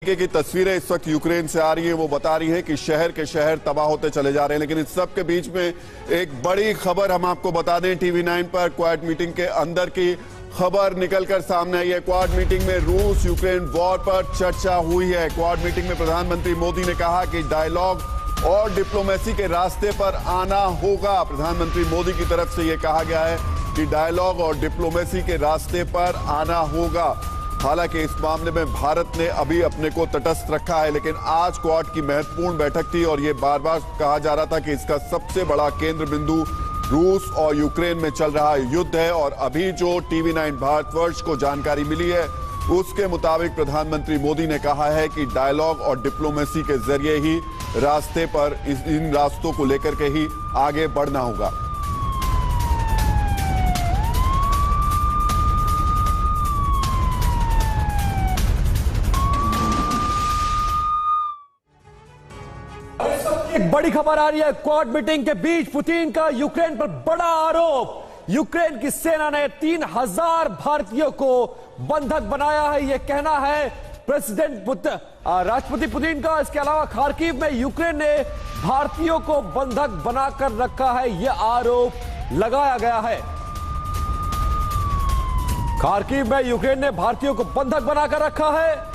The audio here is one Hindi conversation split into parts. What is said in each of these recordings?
की तस्वीरें इस वक्त यूक्रेन से आ रही हैं, वो बता रही हैं कि शहर के शहर तबाह होते चले जा रहे हैं। लेकिन इस सब के बीच में एक बड़ी खबर हम आपको बता दें, टीवी9 पर क्वाड मीटिंग के अंदर की खबर निकलकर सामने आई है। क्वाड मीटिंग में रूस यूक्रेन वॉर पर चर्चा हुई है। क्वाड मीटिंग में प्रधानमंत्री मोदी ने कहा कि डायलॉग और डिप्लोमेसी के रास्ते पर आना होगा। प्रधानमंत्री मोदी की तरफ से यह कहा गया है कि डायलॉग और डिप्लोमेसी के रास्ते पर आना होगा। हालांकि इस मामले में भारत ने अभी अपने को तटस्थ रखा है, लेकिन आज क्वाड की महत्वपूर्ण बैठक थी और ये बार बार कहा जा रहा था कि इसका सबसे बड़ा केंद्र बिंदु रूस और यूक्रेन में चल रहा युद्ध है। और अभी जो टीवी9 भारतवर्ष को जानकारी मिली है, उसके मुताबिक प्रधानमंत्री मोदी ने कहा है कि डायलॉग और डिप्लोमेसी के जरिए ही रास्ते पर इन रास्तों को लेकर के ही आगे बढ़ना होगा। एक बड़ी खबर आ रही है क्वाड मीटिंग के बीच पुतिन का यूक्रेन पर बड़ा आरोप। यूक्रेन की सेना ने 3000 भारतीयों को बंधक बनाया है, यह कहना है राष्ट्रपति पुतिन का। इसके अलावा खार्किव में यूक्रेन ने भारतीयों को बंधक बनाकर रखा है, यह आरोप लगाया गया है। खार्किव में यूक्रेन ने भारतीयों को बंधक बनाकर रखा है।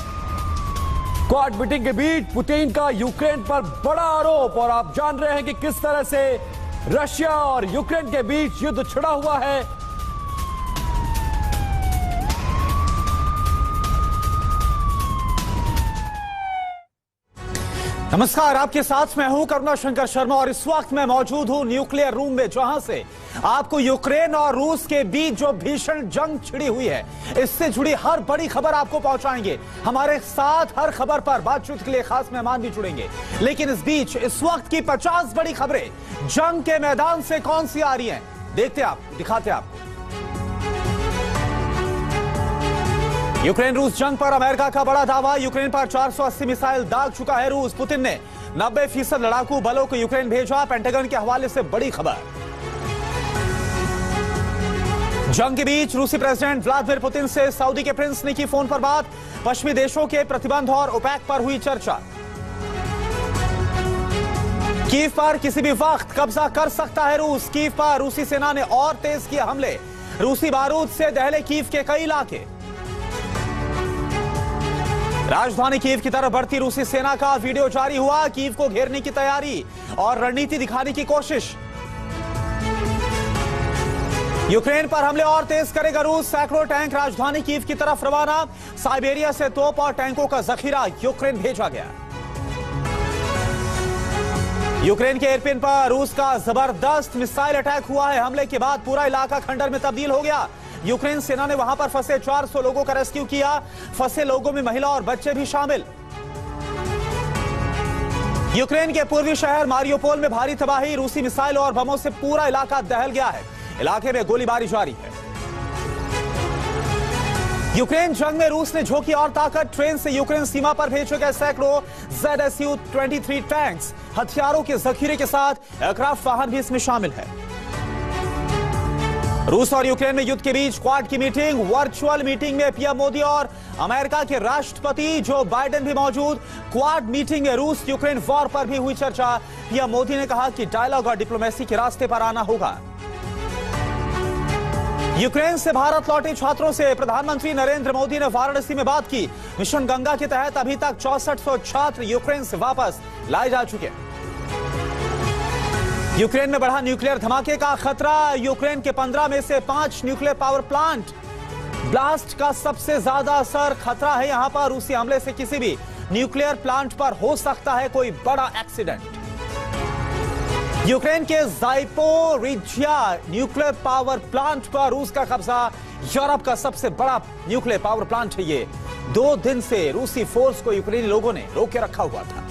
क्वाड मीटिंग के बीच पुतिन का यूक्रेन पर बड़ा आरोप। और आप जान रहे हैं कि किस तरह से रशिया और यूक्रेन के बीच युद्ध छिड़ा हुआ है। नमस्कार, आपके साथ मैं हूं करुणा शंकर शर्मा और इस वक्त मैं मौजूद हूं न्यूक्लियर रूम में, जहां से आपको यूक्रेन और रूस के बीच जो भीषण जंग छिड़ी हुई है, इससे जुड़ी हर बड़ी खबर आपको पहुंचाएंगे। हमारे साथ हर खबर पर बातचीत के लिए खास मेहमान भी जुड़ेंगे। लेकिन इस बीच इस वक्त की 50 बड़ी खबरें जंग के मैदान से कौन सी आ रही हैं, देखते आप, दिखाते आपको। यूक्रेन रूस जंग पर अमेरिका का बड़ा दावा। यूक्रेन पर 480 मिसाइल दाग चुका है रूस। पुतिन ने 90% लड़ाकू बलों को यूक्रेन भेजा। पेंटागन के हवाले से बड़ी खबर। जंग के बीच रूसी प्रेसिडेंट व्लादिमीर पुतिन से सऊदी के प्रिंस ने की फोन पर बात। पश्चिमी देशों के प्रतिबंध और ओपेक पर हुई चर्चा। कीव पर किसी भी वक्त कब्जा कर सकता है रूस। कीव पर रूसी सेना ने और तेज किए हमले। रूसी बारूद से दहले कीव के कई इलाके। राजधानी कीव की तरफ बढ़ती रूसी सेना का वीडियो जारी हुआ। कीव को घेरने की तैयारी और रणनीति दिखाने की कोशिश। यूक्रेन पर हमले और तेज करेगा रूस। सैकड़ों टैंक राजधानी कीव की तरफ रवाना। साइबेरिया से तोप और टैंकों का जखीरा यूक्रेन भेजा गया। यूक्रेन के एयरपिन पर रूस का जबरदस्त मिसाइल अटैक हुआ है। हमले के बाद पूरा इलाका खंडर में तब्दील हो गया। यूक्रेन सेना ने वहां पर फंसे 400 लोगों का रेस्क्यू किया। फंसे लोगों में महिला और बच्चे भी शामिल। यूक्रेन के पूर्वी शहर मारियोपोल में भारी तबाही। रूसी मिसाइल और बमों से पूरा इलाका दहल गया है। इलाके में गोलीबारी जारी है। यूक्रेन जंग में रूस ने झोंकी और ताकत। ट्रेन से यूक्रेन सीमा पर भेजे गए सैकड़ों ZSU-23 टैंक्स हथियारों के जखीरे के साथ एयरक्राफ्ट वाहन भी इसमें शामिल है। रूस और यूक्रेन में युद्ध के बीच क्वाड की मीटिंग। वर्चुअल मीटिंग में पीएम मोदी और अमेरिका के राष्ट्रपति जो बाइडेन भी मौजूद। क्वाड मीटिंग में रूस यूक्रेन वॉर पर भी हुई चर्चा। पीएम मोदी ने कहा कि डायलॉग और डिप्लोमेसी के रास्ते पर आना होगा। यूक्रेन से भारत लौटे छात्रों से प्रधानमंत्री नरेंद्र मोदी ने वाराणसी में बात की। मिशन गंगा के तहत अभी तक 6400 छात्र यूक्रेन से वापस लाए जा चुके हैं। यूक्रेन में बढ़ा न्यूक्लियर धमाके का खतरा। यूक्रेन के 15 में से 5 न्यूक्लियर पावर प्लांट ब्लास्ट का सबसे ज्यादा असर खतरा है। यहां पर रूसी हमले से किसी भी न्यूक्लियर प्लांट पर हो सकता है कोई बड़ा एक्सीडेंट। यूक्रेन के ज़ापोरिज्हिया न्यूक्लियर पावर प्लांट पर रूस का कब्जा। यूरोप का सबसे बड़ा न्यूक्लियर पावर प्लांट है ये। 2 दिन से रूसी फोर्स को यूक्रेनी लोगों ने रोक के रखा हुआ था।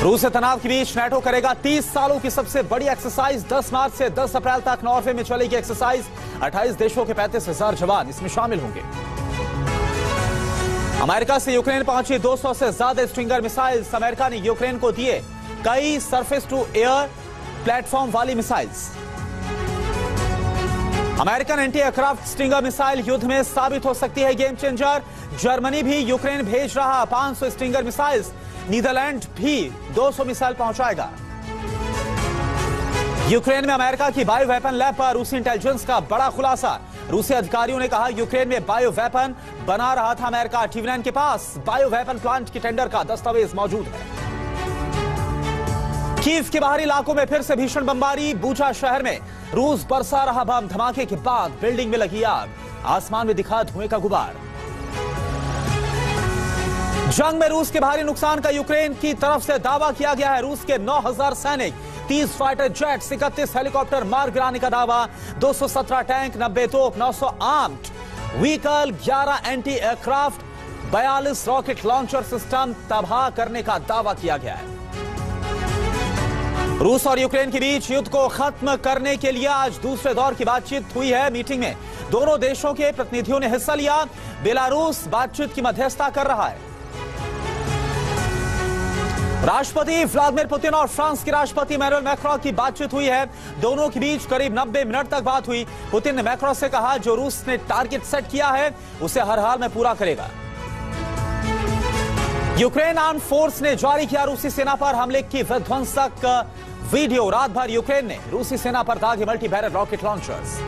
रूस से तनाव के बीच नाटो करेगा 30 सालों की सबसे बड़ी एक्सरसाइज। 10 मार्च से 10 अप्रैल तक नॉर्वे में चलेगी एक्सरसाइज। 28 देशों के 35,000 जवान इसमें शामिल होंगे। अमेरिका से यूक्रेन पहुंची 200 से ज्यादा स्ट्रिंगर मिसाइल्स। अमेरिका ने यूक्रेन को दिए कई सरफेस टू एयर प्लेटफॉर्म वाली missiles. American anti aircraft stinger missile युद्ध में साबित हो सकती है गेम चेंजर। जर्मनी भी यूक्रेन भेज रहा 500 स्टिंगर मिसाइल्स। नीदरलैंड भी 200 मिसाइल पहुंचाएगा। यूक्रेन में अमेरिका की बायो वेपन लैब पर रूसी इंटेलिजेंस का बड़ा खुलासा। रूसी अधिकारियों ने कहा यूक्रेन में बायो वेपन बना रहा था अमेरिका। टीवी9 के पास बायो वेपन प्लांट की टेंडर का दस्तावेज मौजूद है। कीव के बाहरी इलाकों में फिर से भीषण बमबारी। बूचा शहर में रूस बरसा रहा बम। धमाके के बाद बिल्डिंग में लगी आग। आसमान में दिखा धुएं का गुबार। जंग में रूस के भारी नुकसान का यूक्रेन की तरफ से दावा किया गया है। रूस के 9000 सैनिक, 30 फाइटर जेट, 31 हेलीकॉप्टर मार गिराने का दावा। 217 टैंक, 90 तोप, 900 armed vehicle, 11 anti aircraft, 42 rocket launcher system तबाह करने का दावा किया गया है। रूस और यूक्रेन के बीच युद्ध को खत्म करने के लिए आज दूसरे दौर की बातचीत हुई है। मीटिंग में दोनों देशों के प्रतिनिधियों ने हिस्सा लिया। बेलारूस बातचीत की मध्यस्थता कर रहा है। राष्ट्रपति व्लादिमीर पुतिन और फ्रांस के राष्ट्रपति इमैनुअल मैक्रों की बातचीत हुई है। दोनों के बीच करीब 90 मिनट तक बात हुई। पुतिन ने मैक्रों से कहा जो रूस ने टारगेट सेट किया है उसे हर हाल में पूरा करेगा। यूक्रेन आर्म्ड फोर्स ने जारी किया रूसी सेना पर हमले की विध्वंसक वीडियो। रात भर यूक्रेन ने रूसी सेना पर दागे multi barrel rocket launchers.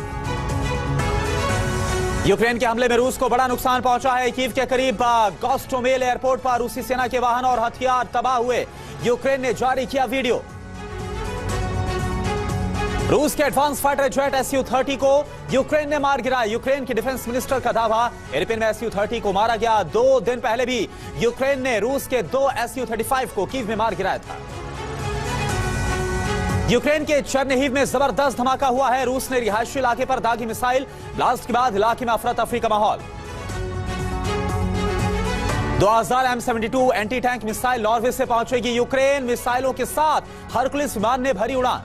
Ukraine के हमले में रूस को बड़ा नुकसान पहुंचा है। कीव के करीब गोस्टोमेल एयरपोर्ट पर रूसी सेना के वाहन और हथियार तबाह हुए। यूक्रेन ने जारी किया वीडियो। रूस के एडवांस फाइटर जेट Su-30 को यूक्रेन ने मार गिराया। यूक्रेन के डिफेंस मिनिस्टर का दावा, इरपिन में Su-30 को मारा गया। 2 दिन पहले भी यूक्रेन ने रूस के 2 Su-35 को कीव में मार गिराया था। यूक्रेन के चेर्निहिव में जबरदस्त धमाका हुआ है। रूस ने रिहायशी इलाके पर दागी मिसाइल। ब्लास्ट के बाद इलाके में अफरा तफरी का माहौल। 2000 M72 anti tank missile Norway से पहुंचेगी यूक्रेन। मिसाइलों के साथ हरकुलिस विमान ने भरी उड़ान।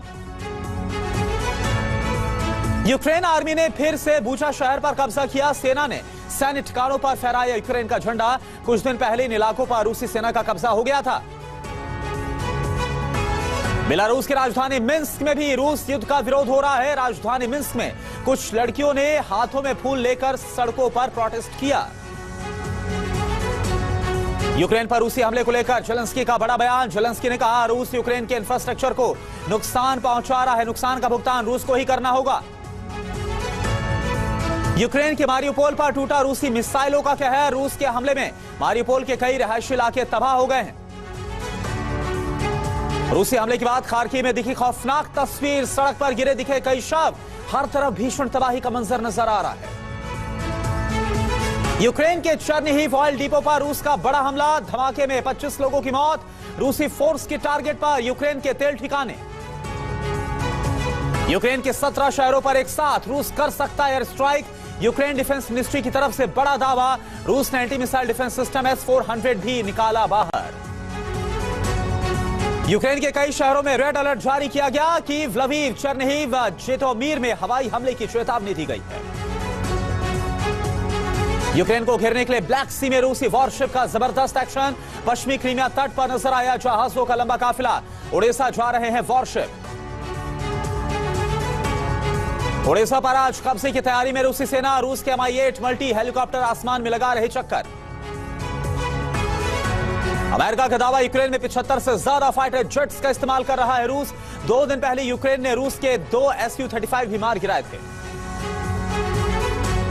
यूक्रेन आर्मी ने फिर से बूचा शहर पर कब्जा किया। सेना ने सैन्य ठिकानों पर फहराया यूक्रेन का झंडा। कुछ दिन पहले इन इलाकों पर रूसी सेना का कब्जा हो गया था। बेलारूस की राजधानी मिन्स्क में भी रूस युद्ध का विरोध हो रहा है। राजधानी मिन्स्क में कुछ लड़कियों ने हाथों में फूल लेकर सड़कों पर प्रोटेस्ट किया। यूक्रेन पर रूसी हमले को लेकर जेलेंस्की का बड़ा बयान। जेलेंस्की ने कहा रूस यूक्रेन के इंफ्रास्ट्रक्चर को नुकसान पहुंचा रहा है। नुकसान का भुगतान रूस को ही करना होगा। यूक्रेन के मारियोपोल पर टूटा रूसी मिसाइलों का कहर। रूस के हमले में मारियोपोल के कई रिहायशी इलाके तबाह हो गए हैं। रूसी हमले के बाद खार्किव में दिखी खौफनाक तस्वीर। सड़क पर गिरे दिखे कई शव। हर तरफ भीषण तबाही का मंजर नजर आ रहा है। यूक्रेन के चेर्निहिव ऑयल डिपो पर रूस का बड़ा हमला। धमाके में 25 लोगों की मौत। रूसी फोर्स के टारगेट पर यूक्रेन के तेल ठिकाने। यूक्रेन के 17 शहरों पर एक साथ रूस कर सकता है air strike. Ukraine defence ministry की तरफ से बड़ा दावा। रूस ने anti missile defence system S-400 भी निकाला बाहर। यूक्रेन के कई शहरों में रेड अलर्ट जारी किया गया। कीव, लवीव, चेर्निहिव, जेटोमीर में हवाई हमले की चेतावनी दी गई है। यूक्रेन को घेरने के लिए ब्लैक सी में रूसी वॉरशिप का जबरदस्त एक्शन। पश्चिमी क्रीमिया तट पर नजर आया जहाजों का लंबा काफिला। ओडेसा जा रहे हैं वॉरशिप। ओडेसा पर आज कब्जे की तैयारी में रूसी सेना। रूस के Mi-8 मल्टी हेलीकॉप्टर आसमान में लगा रहे चक्कर। अमेरिका का दावा यूक्रेन में 75 से ज्यादा फाइटर जेट्स का इस्तेमाल कर रहा है रूस। 2 दिन पहले यूक्रेन ने रूस के 2 Su-35 भी मार गिराए थे।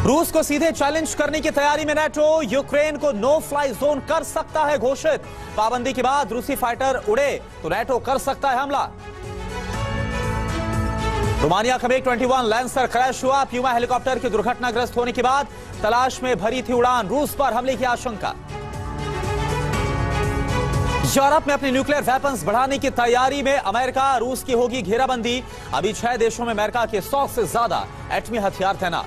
रूस को सीधे चैलेंज करने की तैयारी में नेटो। यूक्रेन को नो फ्लाई जोन कर सकता है घोषित। पाबंदी के बाद रूसी फाइटर उड़े तो नेटो कर सकता है हमला। रोमानिया का MiG-21 लैंसर क्रैश हुआ। प्यूमा हेलीकॉप्टर के दुर्घटनाग्रस्त होने के बाद तलाश में भरी थी उड़ान। रूस पर हमले की आशंका। यूरोप में अपनी न्यूक्लियर वेपन्स बढ़ाने की तैयारी में अमेरिका। रूस की होगी घेराबंदी। अभी 6 देशों में अमेरिका के 100 से ज्यादा एटमी हथियार तैनात।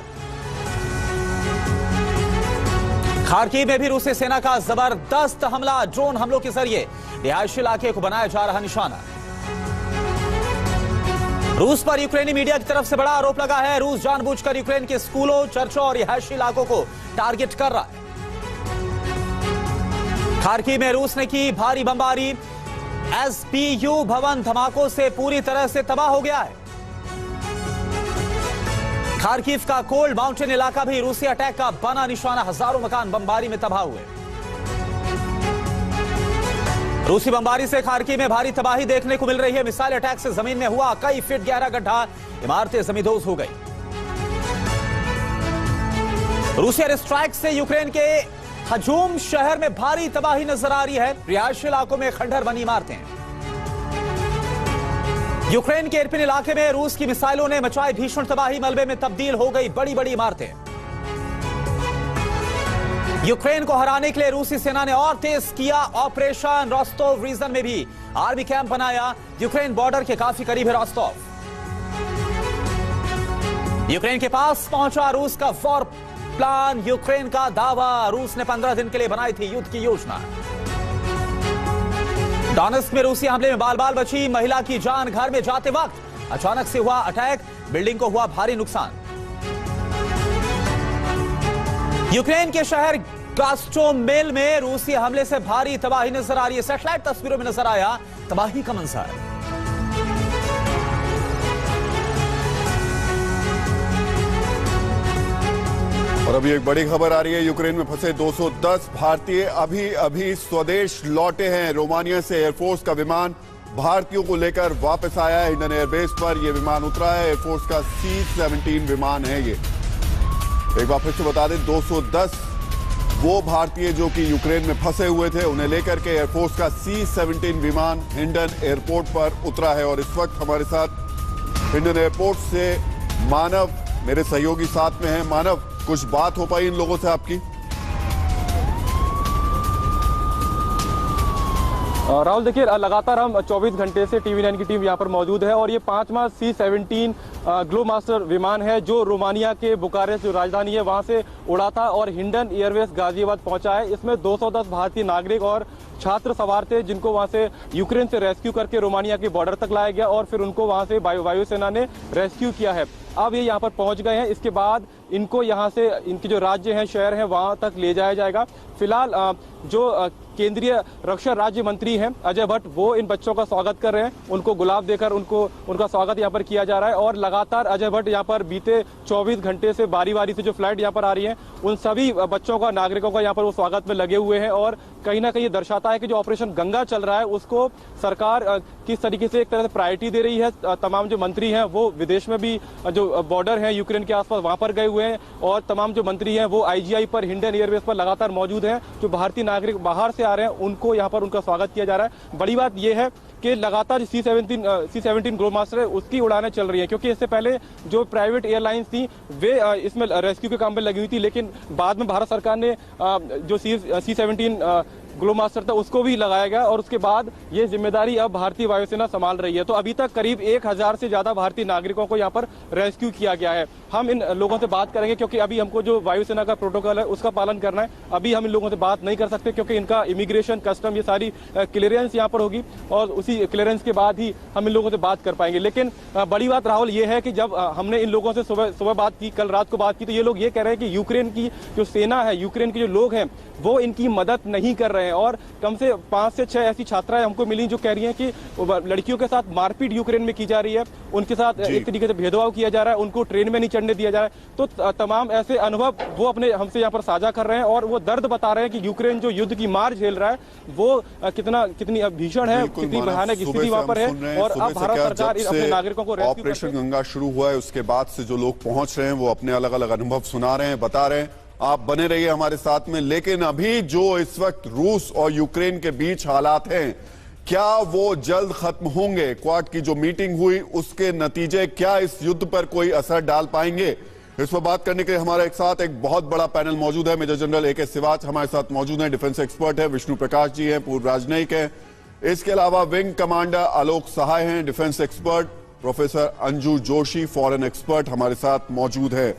खार्किव में भी रूसी सेना का जबरदस्त हमला। ड्रोन हमलों के जरिए रिहायशी इलाके को बनाया जा रहा निशाना। रूस पर यूक्रेनी मीडिया की तरफ से बड़ा आरोप लगा है। रूस जानबूझकर यूक्रेन के स्कूलों, चर्चों और रिहायशी इलाकों को टारगेट कर रहा है। खार्किव में रूस ने की भारी बमबारी। SBU भवन धमाकों से पूरी तरह से तबाह हो गया है। खार्किव का कोल्ड माउंटेन इलाका भी रूसी अटैक का बना निशाना। हजारों मकान बमबारी में तबाह हुए। रूसी बमबारी से खार्किव में भारी तबाही देखने को मिल रही है। मिसाइल अटैक से जमीन में हुआ कई फीट गहरा गड्ढा, इमारतें जमींदोज हो गई। रूसी एयर स्ट्राइक से यूक्रेन के हजूम शहर में भारी तबाही नजर आ रही है। रिहायशी इलाकों में खंडहर बनी इमारतें। यूक्रेन के इरपिन इलाके में रूस की मिसाइलों ने मचाई भीषण तबाही। मलबे में तब्दील हो गई बड़ी बड़ी इमारतें। यूक्रेन को हराने के लिए रूसी सेना ने और तेज किया ऑपरेशन। रोस्टोव रीजन में भी आर्मी कैंप बनाया। यूक्रेन बॉर्डर के काफी करीब है रोस्टोव। यूक्रेन के पास पहुंचा रूस का वॉर प्लान। यूक्रेन का दावा, रूस ने 15 दिन के लिए बनाई थी युद्ध की योजना। डोनेट्स्क में रूसी हमले में बाल बाल बची महिला की जान। घर में जाते वक्त अचानक से हुआ अटैक, बिल्डिंग को हुआ भारी नुकसान। यूक्रेन के शहर गास्टोमेल में रूसी हमले से भारी तबाही नजर आ रही है। सैटेलाइट तस्वीरों में नजर आया तबाही का मंजर। और अभी एक बड़ी खबर आ रही है। यूक्रेन में फंसे 210 भारतीय अभी अभी स्वदेश लौटे हैं। रोमानिया से एयरफोर्स का विमान भारतीयों को लेकर वापस आया है। हिंडन एयरबेस पर यह विमान उतरा है। एयरफोर्स का C-17 विमान है ये। एक बार फिर से बता दें, 210 वो भारतीय जो कि यूक्रेन में फंसे हुए थे, उन्हें लेकर के एयरफोर्स का C-17 विमान हिंडन एयरपोर्ट पर उतरा है। और इस वक्त हमारे साथ हिंडन एयरपोर्ट से मानव, मेरे सहयोगी साथ में है। मानव, कुछ बात हो पाई इन लोगों से आपकी? राहुल, देखिए, लगातार हम 24 घंटे से TV9 की टीम यहाँ पर मौजूद है और ये 5वां C-17 ग्लोमास्टर विमान है जो रोमानिया के बुकारेस्ट जो राजधानी है वहाँ से उड़ा था और हिंडन एयरवेस गाजियाबाद पहुंचा है। इसमें 210 भारतीय नागरिक और छात्र सवार थे जिनको वहां से यूक्रेन से रेस्क्यू करके रोमानिया के बॉर्डर तक लाया गया और फिर उनको वहां से वायुसेना ने रेस्क्यू किया है। अब ये यहाँ पर पहुंच गए हैं। इसके बाद इनको यहाँ से इनके जो राज्य हैं, शहर हैं, वहां तक ले जाया जाएगा। फिलहाल जो केंद्रीय रक्षा राज्य मंत्री हैं अजय भट्ट, वो इन बच्चों का स्वागत कर रहे हैं। उनको गुलाब देकर उनका स्वागत यहाँ पर किया जा रहा है। और लगातार अजय भट्ट यहाँ पर बीते 24 घंटे से बारी बारी से जो फ्लाइट यहाँ पर आ रही है उन सभी बच्चों का, नागरिकों का यहाँ पर वो स्वागत में लगे हुए हैं। और कहीं ना कहीं ये दर्शाता है कि जो ऑपरेशन गंगा चल रहा है उसको सरकार किस तरीके से एक तरह से प्रायोरिटी दे रही है। तमाम जो मंत्री हैं वो विदेश में भी जो बॉर्डर है यूक्रेन के आसपास वहां पर गए हुए हैं और तमाम जो मंत्री हैं वो IGI पर, हिंडन एयरबेस पर लगातार मौजूद हैं। जो भारतीय नागरिक बाहर से आ रहे हैं उनको यहाँ पर उनका स्वागत किया जा रहा है। बड़ी बात यह है कि लगातार C-17 ग्लोमास्टर है उसकी उड़ानें चल रही हैं, क्योंकि इससे पहले जो प्राइवेट एयरलाइंस थी वे इसमें रेस्क्यू के काम में लगी हुई थी, लेकिन बाद में भारत सरकार ने जो C-17 ग्लोमास्टर था उसको भी लगाया गया और उसके बाद ये जिम्मेदारी अब भारतीय वायुसेना संभाल रही है। तो अभी तक करीब 1000 से ज्यादा भारतीय नागरिकों को यहाँ पर रेस्क्यू किया गया है। हम इन लोगों से बात करेंगे क्योंकि अभी हमको जो वायुसेना का प्रोटोकॉल है उसका पालन करना है। अभी हम इन लोगों से बात नहीं कर सकते क्योंकि इनका इमिग्रेशन, कस्टम, ये सारी क्लियरेंस यहाँ पर होगी और उसी क्लियरेंस के बाद ही हम इन लोगों से बात कर पाएंगे। लेकिन बड़ी बात राहुल ये है कि जब हमने इन लोगों से सुबह बात की, कल रात को बात की, तो ये लोग ये कह रहे हैं कि यूक्रेन की जो सेना है, यूक्रेन के जो लोग हैं वो इनकी मदद नहीं कर रहे हैं। और कम से 5 से 6 ऐसी छात्राएं हमको मिली जो कह रही हैं कि लड़कियों के साथ मारपीट यूक्रेन में की जा रही है, उनके साथ एक तरीके से भेदभाव किया जा रहा है, उनको ट्रेन में नहीं चढ़ने दिया जा रहा है। तो तमाम ऐसे अनुभव वो अपने हमसे यहाँ पर साझा कर रहे हैं और वो दर्द बता रहे हैं कि यूक्रेन जो युद्ध की मार झेल रहा है वो कितनी भीषण है, कितनी भयानक स्थिति वहां पर है। और अब भारत सरकार अपने नागरिकों को ऑपरेशन गंगा शुरू हुआ है उसके बाद से जो लोग पहुंच रहे हैं वो अपने अलग अलग अनुभव सुना रहे हैं, बता रहे हैं। आप बने रहिए हमारे साथ में। लेकिन अभी जो इस वक्त रूस और यूक्रेन के बीच हालात हैं, क्या वो जल्द खत्म होंगे? क्वाड की जो मीटिंग हुई उसके नतीजे क्या इस युद्ध पर कोई असर डाल पाएंगे? इस पर बात करने के लिए हमारे साथ एक बहुत बड़ा पैनल मौजूद है। मेजर जनरल AK सिवाच हमारे साथ मौजूद हैं, डिफेंस एक्सपर्ट है। विष्णु प्रकाश जी हैं, पूर्व राजनयिक हैं। इसके अलावा विंग कमांडर आलोक सहाय हैं, defence expert. Professor Anju Joshi, foreign expert, हमारे साथ मौजूद है।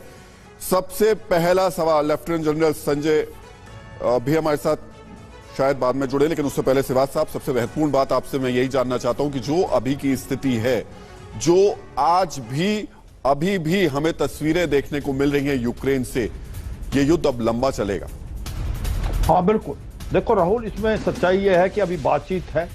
सबसे पहला सवाल, लेफ्टिनेंट जनरल संजय भी हमारे साथ शायद बाद में जुड़े, लेकिन उससे पहले सिवाच साहब, सबसे महत्वपूर्ण बात आपसे मैं यही जानना चाहता हूं कि जो अभी की स्थिति है, जो आज भी अभी भी हमें तस्वीरें देखने को मिल रही हैं यूक्रेन से, ये युद्ध अब लंबा चलेगा? हाँ बिल्कुल। देखो राहुल, इसमें सच्चाई यह है कि अभी बातचीत है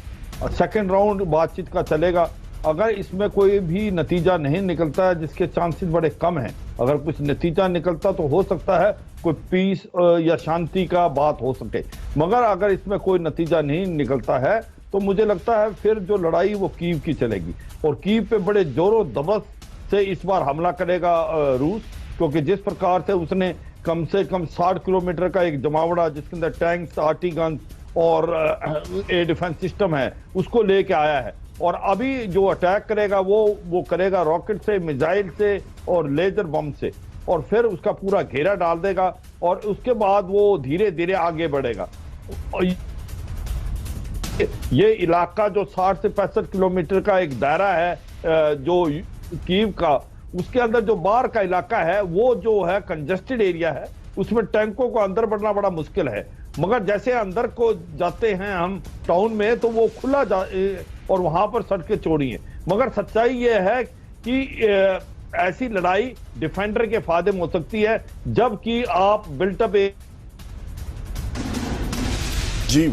और सेकंड राउंड बातचीत का चलेगा। अगर इसमें कोई भी नतीजा नहीं निकलता है, जिसके चांसेस बड़े कम हैं, अगर कुछ नतीजा निकलता तो हो सकता है कोई पीस या शांति का बात हो सके, मगर अगर इसमें कोई नतीजा नहीं निकलता है तो मुझे लगता है फिर जो लड़ाई वो कीव की चलेगी, और कीव पे बड़े जोरों दबस से इस बार हमला करेगा रूस, क्योंकि जिस प्रकार से उसने कम से कम 60 किलोमीटर का एक जमावड़ा जिसके अंदर टैंक्स, आर्टी गन्स और एयर डिफेंस सिस्टम है उसको लेके आया है, और अभी जो अटैक करेगा वो करेगा रॉकेट से, मिसाइल से और लेजर बम से, और फिर उसका पूरा घेरा डाल देगा और उसके बाद वो धीरे धीरे आगे बढ़ेगा। ये इलाका जो 60 से 65 किलोमीटर का एक दायरा है जो कीव का, उसके अंदर जो बाहर का इलाका है वो जो है कंजेस्टेड एरिया है, उसमें टैंकों को अंदर बढ़ना बड़ा मुश्किल है, मगर जैसे अंदर को जाते हैं हम टाउन में तो वो खुला और वहां पर सड़कें चौड़ी हैं। मगर सच्चाई ये है कि ऐसी लड़ाई डिफेंडर के फायदे में हो सकती है जबकि आप बिल्टअप जी।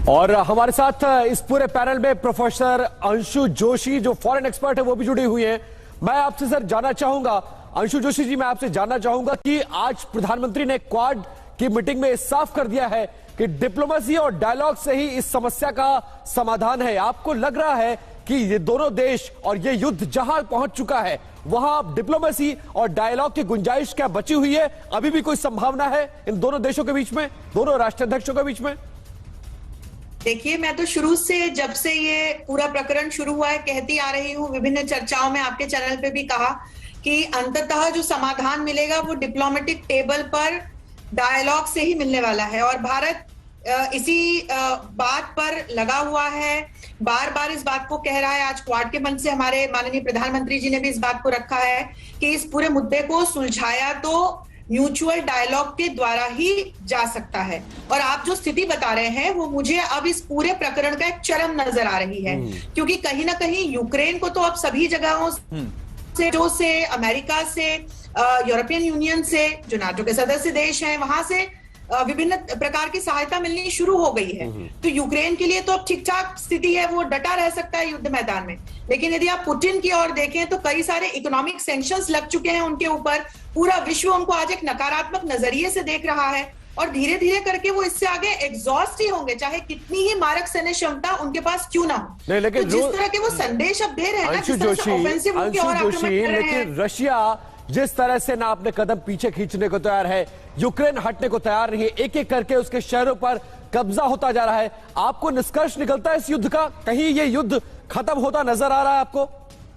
और हमारे साथ इस पूरे पैनल में प्रोफेसर अंशु जोशी जो फॉरेन एक्सपर्ट है वो भी जुड़ी हुई हैं। मैं आपसे सर जानना चाहूंगा, अंशु जोशी जी, मैं आपसे जानना चाहूंगा कि आज प्रधानमंत्री ने क्वाड की मीटिंग में साफ कर दिया है कि डिप्लोमेसी और डायलॉग से ही इस समस्या का समाधान है। आपको लग रहा है कि ये दोनों देश और ये युद्ध जहां पहुंच चुका है वहां डिप्लोमेसी और डायलॉग की गुंजाइश क्या बची हुई है? अभी भी कोई संभावना है इन दोनों देशों के बीच में, दोनों राष्ट्राध्यक्षों के बीच में? देखिए, मैं तो शुरू से, जब से ये पूरा प्रकरण शुरू हुआ है, कहती आ रही हूँ, विभिन्न चर्चाओं में आपके चैनल पे भी कहा कि अंततः जो समाधान मिलेगा वो डिप्लोमेटिक टेबल पर डायलॉग से ही मिलने वाला है, और भारत इसी बात पर लगा हुआ है, बार बार इस बात को कह रहा है। आज क्वाड के मंच से हमारे माननीय प्रधानमंत्री जी ने भी इस बात को रखा है कि इस पूरे मुद्दे को सुलझाया तो म्यूचुअल डायलॉग के द्वारा ही जा सकता है। और आप जो स्थिति बता रहे हैं वो मुझे अब इस पूरे प्रकरण का एक चरम नजर आ रही है, क्योंकि कहीं ना कहीं यूक्रेन को तो अब सभी जगहों से, अमेरिका से, यूरोपियन यूनियन से, जो नाटो के सदस्य देश हैं, वहां से विभिन्न प्रकार की सहायता मिलनी शुरू हो गई है। तो यूक्रेन के लिए तो अब ठीक ठाक स्थिति है, वो डटा रह सकता है युद्ध मैदान में। लेकिन यदि आप पुतिन की ओर देखें तो कई सारे इकोनॉमिक सैंक्शंस लग चुके हैं उनके ऊपर, पूरा विश्व उनको आज एक नकारात्मक नजरिए से देख रहा है, और धीरे धीरे करके वो इससे आगे एग्जॉस्ट ही होंगे, चाहे कितनी ही मारक सैन्य क्षमता उनके पास क्यों ना हो। नहीं, लेकिन तो जिस तरह के वो संदेश अब दे रहे हैं ना, अंशु जोशी, लेकिन रशिया जिस तरह से ना अपने कदम पीछे खींचने को तैयार है, यूक्रेन हटने को तैयार नहीं है, एक एक करके उसके शहरों पर कब्जा होता जा रहा है। आपको निष्कर्ष निकलता है इस युद्ध का, कहीं ये युद्ध खत्म होता नजर आ रहा है आपको?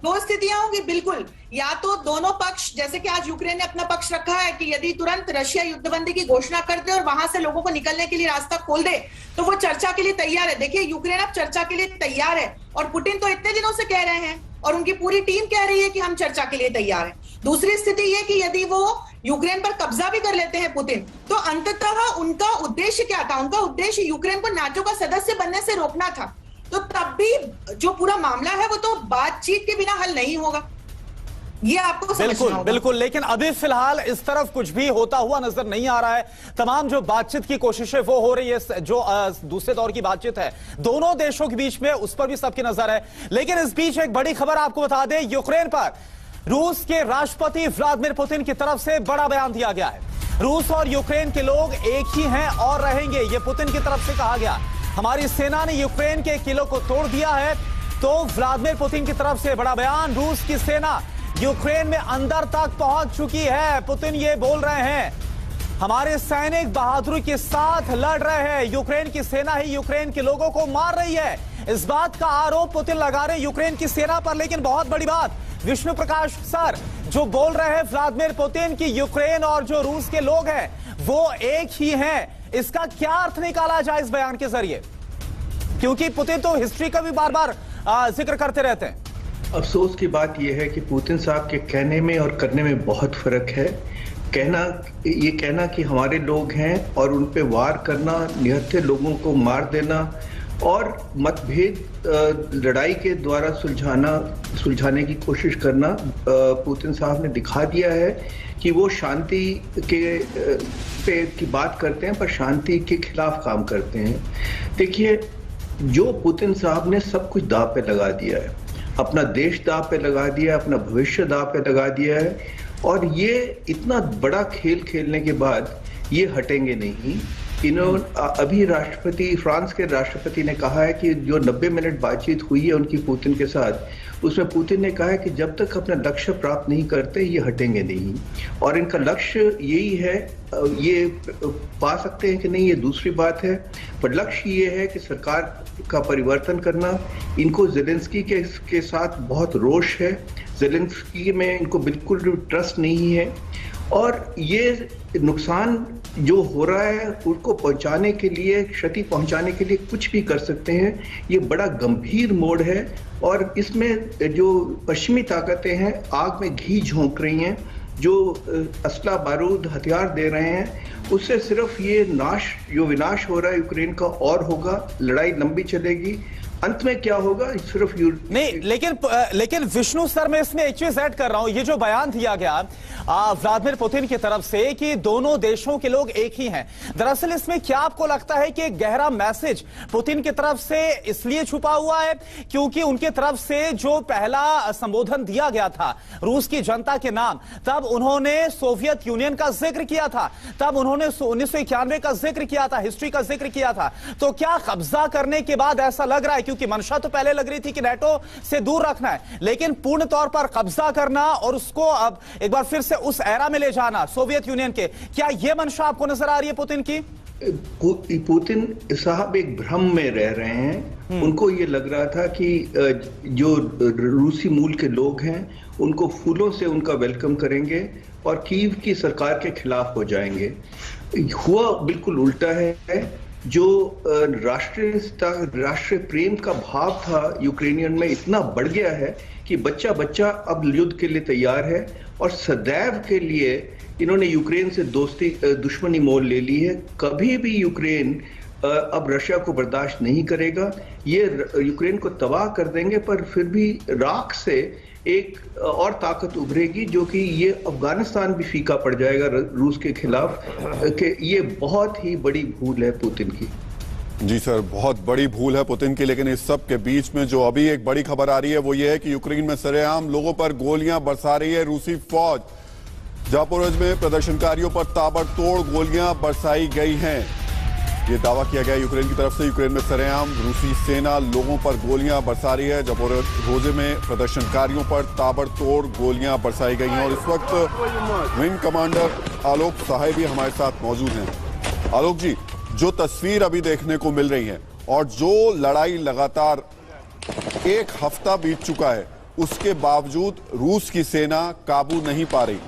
दो स्थितियां होंगी बिल्कुल, या तो दोनों पक्ष, जैसे कि आज यूक्रेन ने अपना पक्ष रखा है कि यदि तुरंत रशिया युद्धबंदी की घोषणा कर दे और वहां से लोगों को निकलने के लिए रास्ता खोल दे तो वो चर्चा के लिए तैयार है। देखिए, यूक्रेन अब चर्चा के लिए तैयार है, और पुतिन तो इतने दिनों से कह रहे हैं और उनकी पूरी टीम कह रही है कि हम चर्चा के लिए तैयार हैं। दूसरी स्थिति यह कि यदि वो यूक्रेन पर कब्जा भी कर लेते हैं पुतिन, तो अंततः उनका उद्देश्य क्या था? उनका उद्देश्य यूक्रेन को नाटो का सदस्य बनने से रोकना था। तो तब भी जो पूरा मामला है वो तो बातचीत के बिना हल नहीं होगा, ये आपको बिल्कुल बिल्कुल। लेकिन अभी फिलहाल इस तरफ कुछ भी होता हुआ नजर नहीं आ रहा है। तमाम जो बातचीत की कोशिशें वो हो रही है, जो दूसरे दौर की बातचीत है दोनों देशों के बीच में, उस पर भी सबकी नजर है। लेकिन इस बीच एक बड़ी खबर आपको बता दें, यूक्रेन पर रूस के राष्ट्रपति व्लादिमीर पुतिन की तरफ से बड़ा बयान दिया गया है। रूस और यूक्रेन के लोग एक ही हैं और रहेंगे, ये पुतिन की तरफ से कहा गया। हमारी सेना ने यूक्रेन के किलों को तोड़ दिया है, तो व्लादिमीर पुतिन की तरफ से बड़ा बयान। रूस की सेना यूक्रेन में अंदर तक पहुंच चुकी है। पुतिन ये बोल रहे हैं, हमारे सैनिक बहादुरी के साथ लड़ रहे हैं, यूक्रेन की सेना ही यूक्रेन के लोगों को मार रही है। इस बात का आरोप पुतिन लगा रहे यूक्रेन की सेना पर। लेकिन बहुत बड़ी बात, विष्णु प्रकाश सर जो बोल रहे हैं व्लादिमीर पुतिन की यूक्रेन और जो रूस के लोग हैं वो एक ही हैं, इसका क्या अर्थ निकाला जाए इस बयान के जरिए? क्योंकि पुतिन तो हिस्ट्री का भी बार बार जिक्र करते रहते हैं। अफसोस की बात यह है कि पुतिन साहब के कहने में और करने में बहुत फर्क है। ये कहना कि हमारे लोग हैं और उन पे वार करना, निहत्थे लोगों को मार देना और मतभेद लड़ाई के द्वारा सुलझाने की कोशिश करना, पुतिन साहब ने दिखा दिया है कि वो शांति की बात करते हैं पर शांति के खिलाफ काम करते हैं। देखिए, जो पुतिन साहब ने सब कुछ दांव पे लगा दिया है। अपना देश दांव पे लगा दिया, अपना भविष्य दांव पे लगा दिया है। और ये इतना बड़ा खेल खेलने के बाद ये हटेंगे नहीं। अभी राष्ट्रपति, फ्रांस के राष्ट्रपति ने कहा है कि जो 90 मिनट बातचीत हुई है उनकी पुतिन के साथ, उसमें पुतिन ने कहा है कि जब तक अपना लक्ष्य प्राप्त नहीं करते ये हटेंगे नहीं। और इनका लक्ष्य यही है, ये पा सकते हैं कि नहीं ये दूसरी बात है, पर लक्ष्य ये है कि सरकार का परिवर्तन करना। इनको ज़ेलेंस्की के साथ बहुत रोष है, ज़ेलेंस्की में इनको बिल्कुल ट्रस्ट नहीं है। और ये नुकसान जो हो रहा है उसको पहुंचाने के लिए, क्षति पहुंचाने के लिए कुछ भी कर सकते हैं। ये बड़ा गंभीर मोड़ है और इसमें जो पश्चिमी ताकतें हैं आग में घी झोंक रही हैं, जो असला बारूद हथियार दे रहे हैं, उससे सिर्फ ये जो विनाश हो रहा है यूक्रेन का और होगा। लड़ाई लंबी चलेगी, अंत में क्या होगा सिर्फ नहीं। लेकिन विष्णु सर, मैं इसमें एक चीज ऐड कर रहा हूं। ये जो बयान दिया गया व्लादिमीर पुतिन की तरफ से कि दोनों देशों के लोग एक ही हैं, दरअसल इसमें क्या आपको लगता है कि एक गहरा मैसेज पुतिन की तरफ से इसलिए छुपा हुआ है क्योंकि उनकी तरफ से जो पहला संबोधन दिया गया था रूस की जनता के नाम, तब उन्होंने सोवियत यूनियन का जिक्र किया था, तब उन्होंने 1991 का जिक्र किया था, हिस्ट्री का जिक्र किया था। तो क्या कब्जा करने के बाद ऐसा लग रहा है, क्योंकि मंशा तो पहले लग रही थी कि नेटो से दूर रखना है, लेकिन पूर्ण तौर पर कब्जा करना और उसको अब एक बार फिर से उस एरा में ले जाना सोवियत यूनियन के, क्या यह मंशा आपको नजर आ रही है पुतिन की? पुतिन साहब एक भ्रम में रह रहे हैं। उनको ये लग रहा था कि जो रूसी मूल के लोग हैं उनको फूलों से उनका वेलकम करेंगे और कीव की सरकार के खिलाफ हो जाएंगे। हुआ बिल्कुल उल्टा है। जो राष्ट्रीय प्रेम का भाव था यूक्रेनियन में इतना बढ़ गया है कि बच्चा बच्चा अब युद्ध के लिए तैयार है और सदैव के लिए इन्होंने यूक्रेन से दुश्मनी मोल ले ली है। कभी भी यूक्रेन अब रशिया को बर्दाश्त नहीं करेगा। ये यूक्रेन को तबाह कर देंगे, पर फिर भी राख से एक और ताकत उभरेगी जो कि ये अफगानिस्तान भी फीका पड़ जाएगा रूस के खिलाफ। कि ये बहुत ही बड़ी भूल है पुतिन की। जी सर, बहुत बड़ी भूल है पुतिन की। लेकिन इस सब के बीच में जो अभी एक बड़ी खबर आ रही है वो ये है कि यूक्रेन में सरेआम लोगों पर गोलियां बरसा रही है रूसी फौज। जापोरोज में प्रदर्शनकारियों पर ताबड़तोड़ गोलियां बरसाई गई हैं, ये दावा किया गया यूक्रेन की तरफ से। यूक्रेन में सरेआम रूसी सेना लोगों पर गोलियां बरसा रही है। जापोरोज में प्रदर्शनकारियों पर ताबड़तोड़ गोलियां बरसाई गई हैं और इस वक्त विंग कमांडर आलोक साहेबी हमारे साथ मौजूद हैं। आलोक जी, जो तस्वीर अभी देखने को मिल रही है और जो लड़ाई लगातार एक हफ्ता बीत चुका है उसके बावजूद रूस की सेना काबू नहीं पा रही,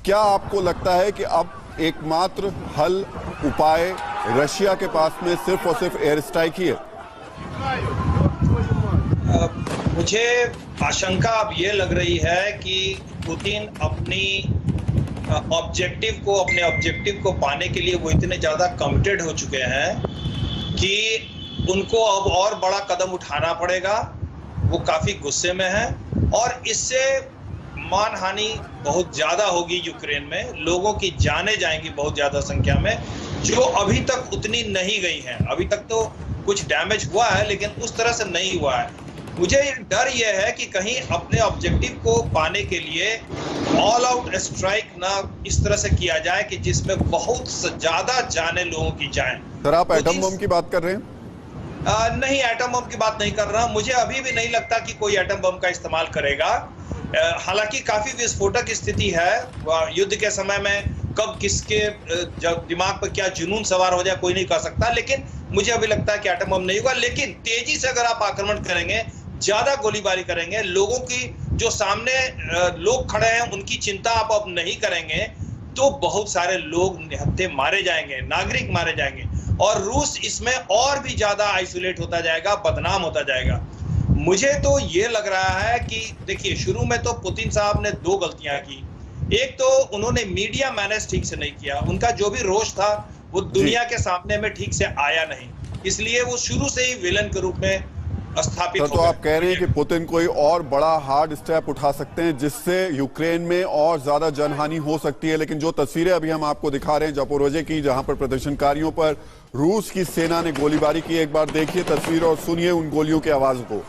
क्या आपको लगता है कि अब एकमात्र हल उपाय रशिया के पास में सिर्फ और सिर्फ एयर स्ट्राइक ही है? मुझे आशंका अब ये लग रही है कि पुतिन अपने ऑब्जेक्टिव को पाने के लिए वो इतने ज्यादा कमिटेड हो चुके हैं कि उनको अब और बड़ा कदम उठाना पड़ेगा। वो काफी गुस्से में है और इससे मानहानि बहुत ज्यादा होगी यूक्रेन में, लोगों की जानें जाएंगी बहुत ज्यादा संख्या में, जो अभी तक उतनी नहीं गई हैं। अभी तक तो कुछ डैमेज हुआ है लेकिन उस तरह से नहीं हुआ है। मुझे डर यह है कि कहीं अपने ऑब्जेक्टिव को पाने के लिए ऑल आउट स्ट्राइक ना इस तरह से किया जाए कि जिसमें बहुत ज्यादा जाने लोगों की जाएं। सर, आप एटम बम की बात कर रहे हैं? नहीं, एटम बम की बात नहीं कर रहा। मुझे अभी भी नहीं लगता कि कोई एटम बम का इस्तेमाल करेगा। हालांकि काफी विस्फोटक स्थिति है। युद्ध के समय में कब किसके दिमाग पर क्या जुनून सवार हो जाए कोई नहीं कह सकता, लेकिन मुझे अभी लगता है कि एटम बम नहीं होगा। लेकिन तेजी से अगर आप आक्रमण करेंगे, ज्यादा गोलीबारी करेंगे, लोगों की जो सामने लोग खड़े हैं उनकी चिंता आप अब नहीं करेंगे, तो बहुत सारे लोग निहत्थे मारे जाएंगे, नागरिक मारे जाएंगे और रूस इसमें और भी ज्यादा आइसोलेट होता जाएगा, बदनाम होता जाएगा। मुझे तो ये लग रहा है कि देखिए, शुरू में तो पुतिन साहब ने दो गलतियां की। एक तो उन्होंने मीडिया मैनेज ठीक से नहीं किया, उनका जो भी रोष था वो दुनिया के सामने में ठीक से आया नहीं, इसलिए वो शुरू से ही विलन के रूप में स्थापित हो गए। तो आप कह रहे हैं कि पुतिन कोई और बड़ा हार्ड स्टेप उठा सकते हैं जिससे यूक्रेन में और ज्यादा जनहानि हो सकती है। लेकिन जो तस्वीरें अभी हम आपको दिखा रहे हैं जापोरोजे की, जहां पर प्रदर्शनकारियों पर रूस की सेना ने गोलीबारी की, एक बार देखिए तस्वीर और सुनिए उन गोलियों की आवाज को।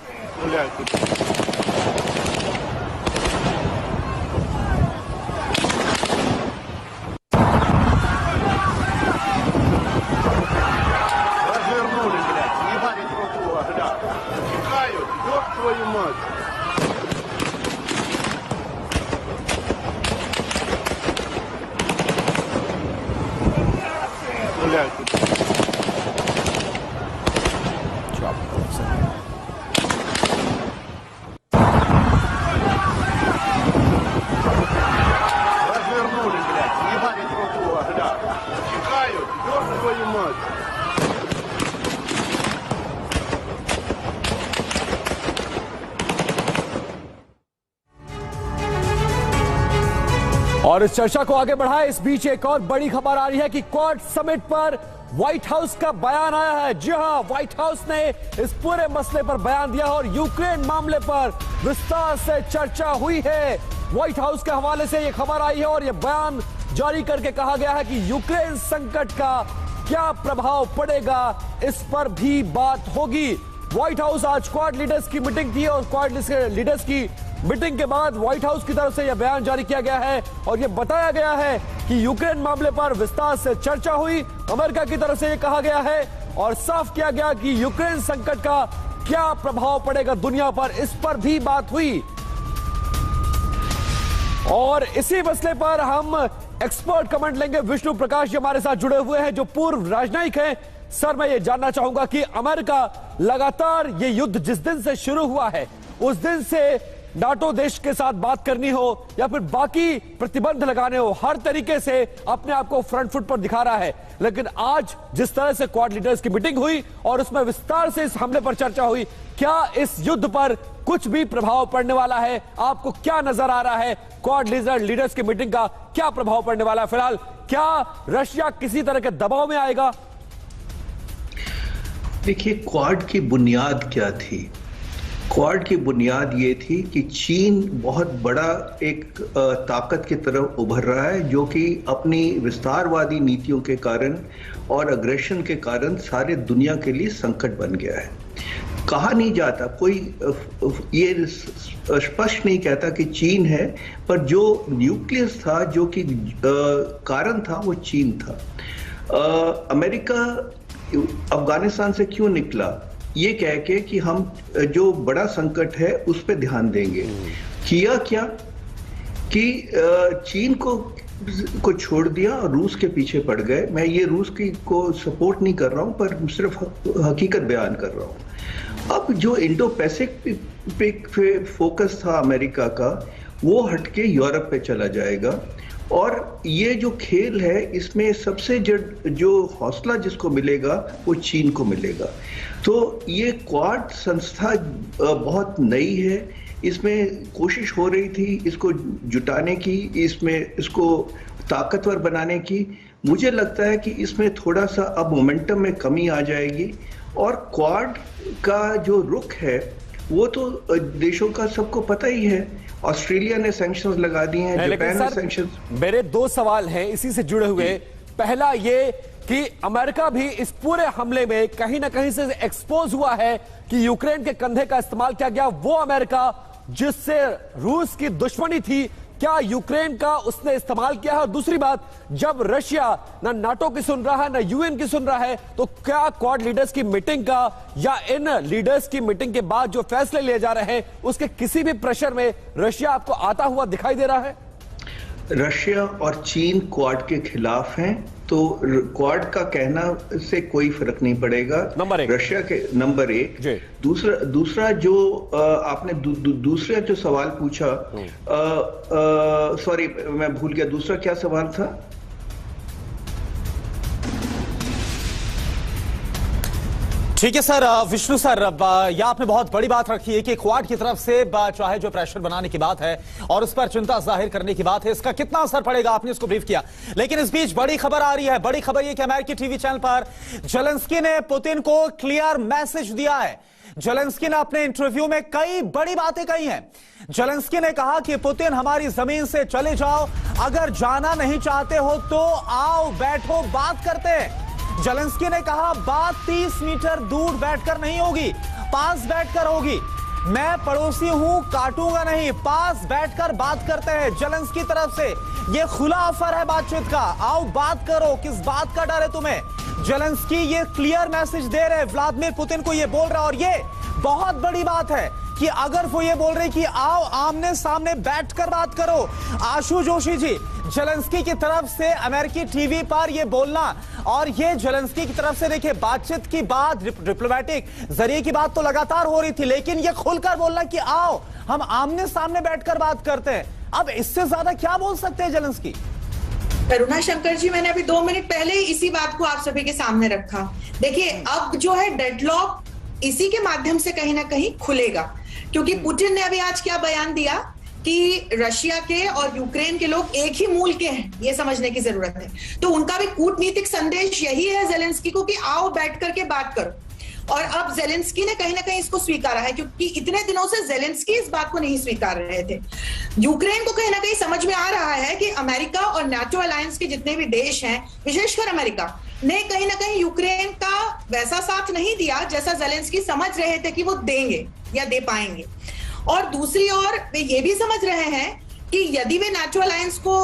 Развернули, блядь. Ебали друг друга, блядь. Чекают. Ёб твою мать. और इस चर्चा को आगे बढ़ाए इस बीच एक और बड़ी खबर आ रही है कि क्वाड समिट पर व्हाइट हाउस का बयान आया है। जी हां, व्हाइट हाउस ने इस पूरे मसले पर बयान दिया और यूक्रेन मामले पर विस्तार से चर्चा हुई है। व्हाइट हाउस के हवाले से यह खबर आई है और यह बयान जारी करके कहा गया है कि यूक्रेन संकट का क्या प्रभाव पड़ेगा, इस पर भी बात होगी। व्हाइट हाउस आज क्वाड लीडर्स की मीटिंग थी और क्वाड लीडर्स की मीटिंग के बाद व्हाइट हाउस की तरफ से यह बयान जारी किया गया है और यह बताया गया है कि यूक्रेन मामले पर विस्तार से चर्चा हुई। अमेरिका की तरफ से यह कहा गया है और साफ किया गया कि यूक्रेन संकट का क्या प्रभाव पड़ेगा दुनिया पर, इस पर भी बात हुई। और इसी मसले पर हम एक्सपर्ट कमेंट लेंगे। विष्णु प्रकाश जी हमारे साथ जुड़े हुए हैं जो पूर्व राजनयिक हैं। सर, मैं ये जानना चाहूंगा कि अमेरिका लगातार ये युद्ध जिस दिन से शुरू हुआ है उस दिन से नाटो देश के साथ बात करनी हो या फिर बाकी प्रतिबंध लगाने हो, हर तरीके से अपने आप को फ्रंट फुट पर दिखा रहा है। लेकिन आज जिस तरह से क्वाड लीडर्स की मीटिंग हुई और उसमें विस्तार से इस हमले पर चर्चा हुई, क्या इस युद्ध पर कुछ भी प्रभाव पड़ने वाला है? आपको क्या नजर आ रहा है? क्वाड लीडर्स की मीटिंग का क्या प्रभाव पड़ने वाला है? फिलहाल क्या रशिया किसी तरह के दबाव में आएगा? देखिए, क्वाड की बुनियाद क्या थी? क्वाड की बुनियाद ये थी कि चीन बहुत बड़ा एक ताकत की तरफ उभर रहा है, जो कि अपनी विस्तारवादी नीतियों के कारण और अग्रेशन के कारण सारे दुनिया के लिए संकट बन गया है। कहा नहीं जाता, कोई ये स्पष्ट नहीं कहता कि चीन है, पर जो न्यूक्लियस था, जो कि कारण था, वो चीन था। अमेरिका अफगानिस्तान से क्यों निकला? ये कह के कि हम जो बड़ा संकट है उस पर ध्यान देंगे। किया क्या कि चीन को छोड़ दिया और रूस के पीछे पड़ गए। मैं ये रूस की को सपोर्ट नहीं कर रहा हूं, पर सिर्फ हकीकत बयान कर रहा हूं। अब जो इंडो पैसिफिक पे फोकस था अमेरिका का, वो हटके यूरोप पे चला जाएगा। और ये जो खेल है, इसमें सबसे जो हौसला जिसको मिलेगा वो चीन को मिलेगा। तो ये क्वाड संस्था बहुत नई है, इसमें कोशिश हो रही थी इसको जुटाने की, इसको ताकतवर बनाने की। मुझे लगता है कि इसमें थोड़ा सा अब मोमेंटम में कमी आ जाएगी और क्वाड का जो रुख है वो तो देशों का सबको पता ही है। ऑस्ट्रेलिया ने सैंक्शंस लगा दिए हैं, जापान ने सैंक्शंस। मेरे दो सवाल हैं इसी से जुड़े हुए। पहला ये कि अमेरिका भी इस पूरे हमले में कहीं ना कहीं से एक्सपोज हुआ है कि यूक्रेन के कंधे का इस्तेमाल किया गया। वो अमेरिका जिससे रूस की दुश्मनी थी, क्या यूक्रेन का उसने इस्तेमाल किया है? और दूसरी बात, जब रशिया ना नाटो की सुन रहा है ना यूएन की सुन रहा है, तो क्या क्वाड लीडर्स की मीटिंग का या इन लीडर्स की मीटिंग के बाद जो फैसले लिए जा रहे हैं उसके किसी भी प्रेशर में रशिया आपको आता हुआ दिखाई दे रहा है? रशिया और चीन क्वाड के खिलाफ हैं, तो क्वाड का कहना से कोई फर्क नहीं पड़ेगा। नंबर एक रशिया के नंबर एक। दूसरा जो आपने दूसरा जो सवाल पूछा, सॉरी मैं भूल गया, दूसरा क्या सवाल था? ठीक है सर, विष्णु सर, यह आपने बहुत बड़ी बात रखी है कि क्वाड की तरफ से चाहे जो प्रेशर बनाने की बात है और उस पर चिंता जाहिर करने की बात है, इसका कितना असर पड़ेगा आपने इसको ब्रीफ किया। लेकिन इस बीच बड़ी खबर आ रही है। बड़ी खबर यह कि अमेरिकी टीवी चैनल पर जेलेंस्की ने पुतिन को क्लियर मैसेज दिया है। जेलेंस्की ने अपने इंटरव्यू में कई बड़ी बातें कही हैं। जेलेंस्की ने कहा कि पुतिन हमारी जमीन से चले जाओ, अगर जाना नहीं चाहते हो तो आओ, बैठो, बात करते हैं। जेलेंस्की ने कहा बात 30 मीटर दूर बैठकर नहीं होगी, पास बैठकर होगी। मैं पड़ोसी हूं, काटूंगा नहीं, पास बैठकर बात करते हैं। जेलेंस्की की तरफ से यह खुला ऑफर है बातचीत का, आओ बात करो, किस बात का डर है तुम्हें? जेलेंस्की ये क्लियर मैसेज दे रहे हैं, व्लादिमीर पुतिन को ये बोल रहा है। और ये बहुत बड़ी बात है कि अगर वो ये बोल रहे कि आओ आमने सामने बैठकर बात करो। आशु जोशी जी, जेलेंस्की की तरफ से अमेरिकी टीवी पर यह बोलना और ये जेलेंस्की की तरफ से देखिए बातचीत की बात, डिप्लोमेटिक जरिए की बात तो लगातार हो रही थी, लेकिन ये खुलकर बोलना कि आओ हम आमने सामने बैठकर बात करते हैं, अब इससे ज्यादा क्या बोल सकते हैं जेलेंस्की? करुणा शंकर जी, मैंने अभी 2 मिनट पहले ही इसी बात को आप सभी के सामने रखा। देखिए, अब जो है डेडलॉक इसी के माध्यम से कहीं ना कहीं खुलेगा, क्योंकि पुतिन ने अभी आज क्या बयान दिया कि रशिया के और यूक्रेन के लोग एक ही मूल के हैं, ये समझने की जरूरत है। तो उनका भी कूटनीतिक संदेश यही है जेलेंस्की को कि आओ बैठ करके बात करो। और अब जेलेंस्की ने कहीं ना कहीं इसको स्वीकारा है, क्योंकि इतने दिनों से जेलेंस्की इस बात को नहीं स्वीकार रहे थे। यूक्रेन को कहीं ना कहीं समझ में आ रहा है कि अमेरिका और नाटो अलायंस के जितने भी देश हैं, विशेषकर अमेरिका ने कहीं ना कहीं यूक्रेन का वैसा साथ नहीं दिया जैसा जेलेंस्की समझ रहे थे कि वो देंगे या दे पाएंगे। और दूसरी ओर वे ये भी समझ रहे हैं कि यदि वे नाटो अलायंस को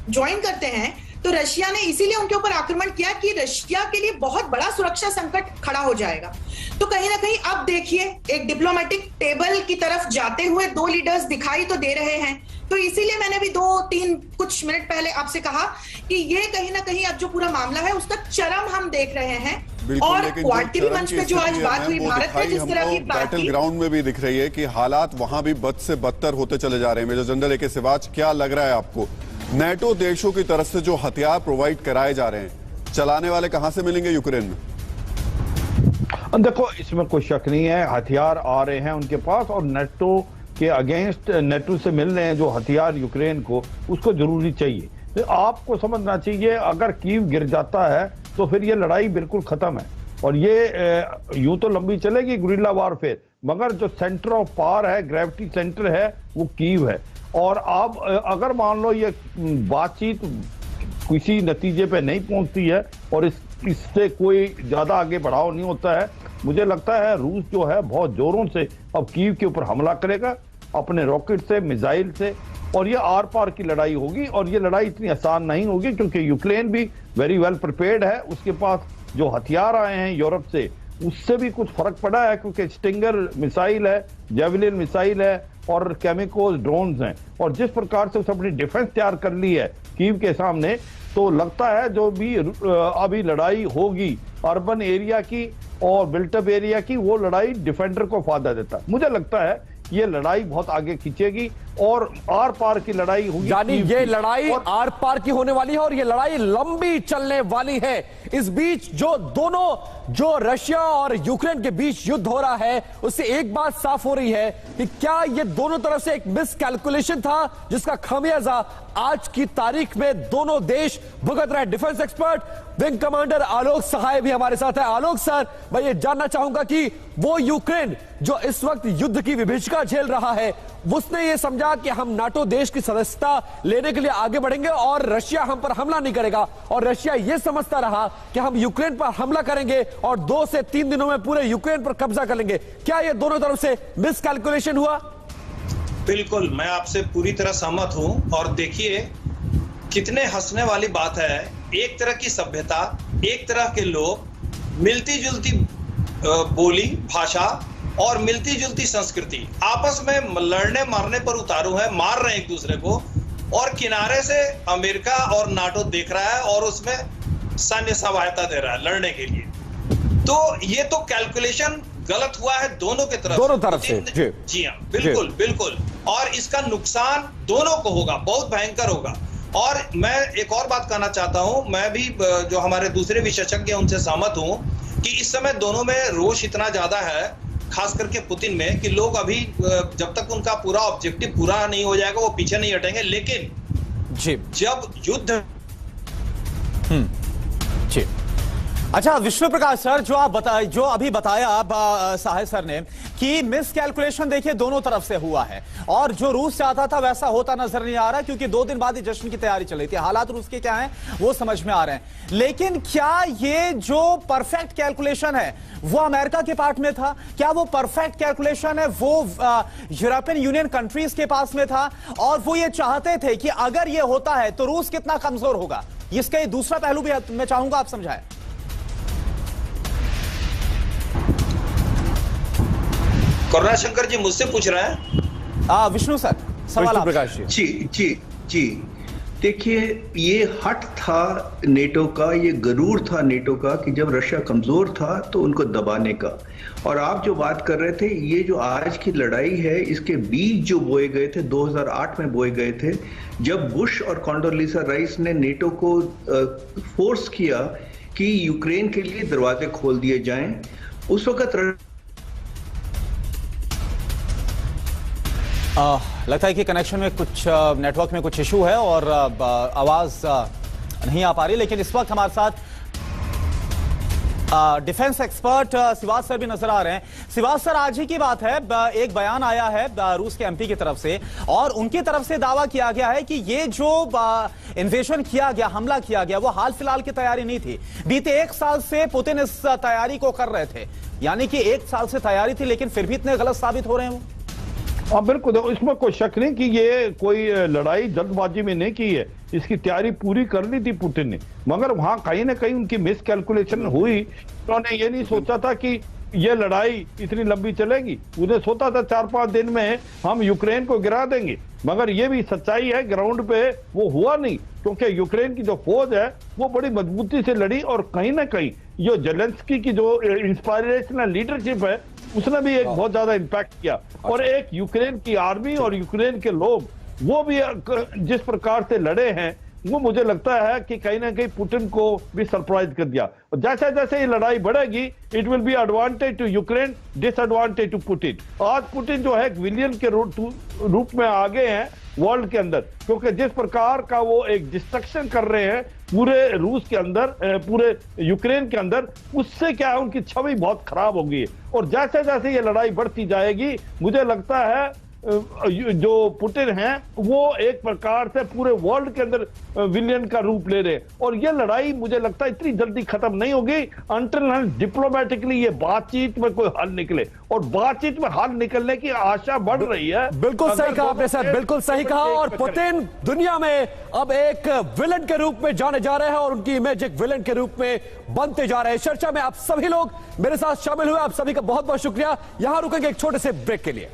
ज्वाइन करते हैं तो रशिया ने इसीलिए उनके ऊपर आक्रमण किया कि रशिया के लिए बहुत बड़ा सुरक्षा संकट खड़ा हो जाएगा। तो कहीं ना कहीं अब देखिए, एक डिप्लोमेटिक टेबल की तरफ जाते हुए 2 लीडर्स दिखाई तो दे रहे हैं। तो इसीलिए मैंने भी 2-3 कुछ मिनट पहले आपसे कहा कि ये कहीं ना कहीं अब जो पूरा मामला है उसका चरम हम देख रहे हैं। और क्वाड के भी मंच पे जो आज बात हुई भारत में, जिस तरह की बात बैटल ग्राउंड में भी दिख रही है कि हालात वहां भी बद से बदतर होते चले जा रहे हैं। मेजर जनरल AK सिवाच, क्या लग रहा है आपको, नेटो देशों की तरफ से जो हथियार प्रोवाइड कराए जा रहे हैं, चलाने वाले कहां से मिलेंगे यूक्रेन में? देखो, इसमें कोई शक नहीं है, हथियार आ रहे हैं उनके पास और नेटो के अगेंस्ट नेटो से मिल रहे हैं जो हथियार यूक्रेन को, उसको जरूरी चाहिए। तो आपको समझना चाहिए, अगर कीव गिर जाता है तो फिर ये लड़ाई बिल्कुल खत्म है। और ये यूं तो लंबी चलेगी गुरिल्ला वारफेयर, मगर जो सेंटर ऑफ पावर है, ग्रेविटी सेंटर है, वो कीव है। और अब अगर मान लो ये बातचीत किसी नतीजे पे नहीं पहुंचती है और इससे कोई ज्यादा आगे बढ़ाव नहीं होता है, मुझे लगता है रूस जो है बहुत जोरों से अब कीव के ऊपर हमला करेगा अपने रॉकेट से, मिसाइल से, और ये आर पार की लड़ाई होगी। और ये लड़ाई इतनी आसान नहीं होगी क्योंकि यूक्रेन भी वेरी वेल प्रिपेयर्ड है, उसके पास जो हथियार आए हैं यूरोप से उससे भी कुछ फर्क पड़ा है, क्योंकि स्टिंगर मिसाइल है, जेवलिन मिसाइल है और केमिकल ड्रोन्स हैं। और जिस प्रकार से उसने अपनी डिफेंस तैयार कर ली है कीव के सामने, तो लगता है जो भी अभी लड़ाई होगी अर्बन एरिया की और बिल्टअप एरिया की, वो लड़ाई डिफेंडर को फायदा देता है। मुझे लगता है ये लड़ाई बहुत आगे खींचेगी और आर पार की लड़ाई होगी। यानी ये लड़ाई आर पार की होने वाली है और ये लड़ाई लंबी चलने वाली है। इस बीच जो रशिया और यूक्रेन के बीच युद्ध हो रहा है, उससे एक बात साफ हो रही है कि क्या ये दोनों तरफ से एक मिस कैलकुलेशन था जिसका खामियाजा आज की तारीख में दोनों देश भुगत रहे हैं। डिफेंस एक्सपर्ट विंग कमांडर आलोक सहाय भी हमारे साथ है। आलोक सर, मैं ये जानना चाहूंगा कि वो यूक्रेन जो इस वक्त युद्ध की विभीषिका झेल रहा है, उसने ये समझा कि हम नाटो देश की सदस्यता लेने के लिए आगे बढ़ेंगे और रशिया हम पर हमला नहीं करेगा, और रशिया ये समझता रहा कि हम यूक्रेन पर हमला करेंगे और 2 से 3 दिनों में पूरे यूक्रेन पर कब्जा कर लेंगे। क्या ये दोनों तरफ से मिस कैलकुलेशन हुआ? बिल्कुल, मैं आपसे पूरी तरह सहमत हूं। और देखिए कितने हंसने वाली बात है, एक तरह की सभ्यता, एक तरह के लोग, मिलती जुलती बोली भाषा और मिलती जुलती संस्कृति, आपस में लड़ने मारने पर उतारू है, मार रहे हैं एक दूसरे को, और किनारे से अमेरिका और नाटो देख रहा है और उसमें सैन्य सहायता दे रहा है लड़ने के लिए। तो ये तो कैलकुलेशन गलत हुआ है दोनों तरफ से। जी हाँ, बिल्कुल बिल्कुल। और इसका नुकसान दोनों को होगा, बहुत भयंकर होगा। और मैं एक और बात कहना चाहता हूं, मैं भी जो हमारे दूसरे विशेषज्ञ हैं उनसे सहमत हूं कि इस समय दोनों में रोष इतना ज्यादा है, खास करके पुतिन में, कि लोग अभी जब तक उनका पूरा ऑब्जेक्टिव पूरा नहीं हो जाएगा वो पीछे नहीं हटेंगे। लेकिन जब युद्ध जी। अच्छा विष्णु प्रकाश सर, जो अभी बताया आप साहे सर ने कि मिस कैलकुलेशन देखिए दोनों तरफ से हुआ है, और जो रूस चाहता था वैसा होता नजर नहीं आ रहा, क्योंकि 2 दिन बाद ही जश्न की तैयारी चल रही थी। हालात रूस के क्या हैं वो समझ में आ रहे हैं, लेकिन क्या ये जो परफेक्ट कैलकुलेशन है वो अमेरिका के पार्ट में था? क्या वो परफेक्ट कैलकुलेशन है वो यूरोपियन यूनियन कंट्रीज के पास में था? और वो ये चाहते थे कि अगर ये होता है तो रूस कितना कमजोर होगा? इसका ये दूसरा पहलू भी मैं चाहूंगा आप समझाएं। करुणा शंकर जी मुझसे पूछ रहे हैं? विष्णु सर, सवाल प्रकाश जी। देखिए, ये हट था नेटो का, ये गरूर था नेटो का कि जब रशिया कमजोर था तो उनको दबाने का। और आप जो बात कर रहे थे, ये जो आज की लड़ाई है, इसके बीज जो बोए गए थे 2008 में बोए गए थे, जब बुश और कॉन्डोलीसा राइस ने नेटो को फोर्स किया कि यूक्रेन के लिए दरवाजे खोल दिए जाएं, उस वक्त लगता है कि कनेक्शन में कुछ नेटवर्क में कुछ इशू है और आवाज नहीं आ पा रही, लेकिन इस वक्त हमारे साथ डिफेंस एक्सपर्ट सिवाज सर भी नजर आ रहे हैं। सिवाज सर, आज ही की बात है, एक बयान आया है रूस के एमपी की तरफ से और उनकी तरफ से दावा किया गया है कि ये जो इन्वेजन किया गया, हमला किया गया, वो हाल फिलहाल की तैयारी नहीं थी। बीते 1 साल से पुतिन इस तैयारी को कर रहे थे, यानी कि 1 साल से तैयारी थी, लेकिन फिर भी इतने गलत साबित हो रहे हैं वो। हाँ बिल्कुल, इसमें कोई शक नहीं कि ये कोई लड़ाई जल्दबाजी में नहीं की है, इसकी तैयारी पूरी कर ली थी पुतिन ने, मगर वहां कहीं ना कहीं उनकी मिस कैलकुलेशन हुई। उन्होंने ये नहीं सोचा था कि ये लड़ाई इतनी लंबी चलेगी। उन्हें सोचा था 4-5 दिन में हम यूक्रेन को गिरा देंगे, मगर ये भी सच्चाई है ग्राउंड पे वो हुआ नहीं, क्योंकि यूक्रेन की जो फौज है वो बड़ी मजबूती से लड़ी और कहीं ना कहीं जो जेलेंस्की की जो इंस्पायरेशनल लीडरशिप है उसने भी एक बहुत ज्यादा इम्पैक्ट किया। और एक यूक्रेन की आर्मी और यूक्रेन के लोग वो भी जिस प्रकार से लड़े हैं, वो मुझे लगता है कि कहीं ना कहीं पुतिन को भी सरप्राइज कर दिया। और जैसे जैसे ये लड़ाई बढ़ेगी, it will be advantage to Ukraine, disadvantage to Putin. आज पुतिन जो है एक विलियन के रूप में आगे हैं वर्ल्ड के अंदर, क्योंकि जिस प्रकार का वो एक डिस्ट्रक्शन कर रहे हैं पूरे रूस के अंदर, पूरे यूक्रेन के अंदर, उससे क्या है उनकी छवि बहुत खराब हो गई है। और जैसे जैसे ये लड़ाई बढ़ती जाएगी, मुझे लगता है जो पुतिन हैं वो एक प्रकार से पूरे वर्ल्ड के अंदर विलियन का रूप ले रहे हैं। और ये लड़ाई मुझे लगता है इतनी जल्दी खत्म नहीं होगी अंटिल डिप्लोमेटिकली ये बातचीत में कोई हल निकले, और बातचीत में हल निकलने की आशा बढ़ रही है। बिल्कुल सही कहा आपने सर, बिल्कुल सही कहा। और पुतिन दुनिया में अब एक विलन के रूप में जाने जा रहे हैं और उनकी इमेज एक विलन के रूप में बनते जा रहे हैं। चर्चा में आप सभी लोग मेरे साथ शामिल हुए, आप सभी का बहुत बहुत शुक्रिया। यहां रुकेंगे एक छोटे से ब्रेक के लिए।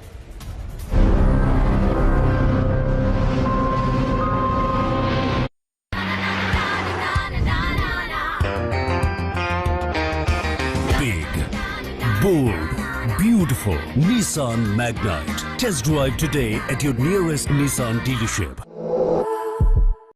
Bold, beautiful Nissan Magnite. Test drive today at your nearest Nissan dealership.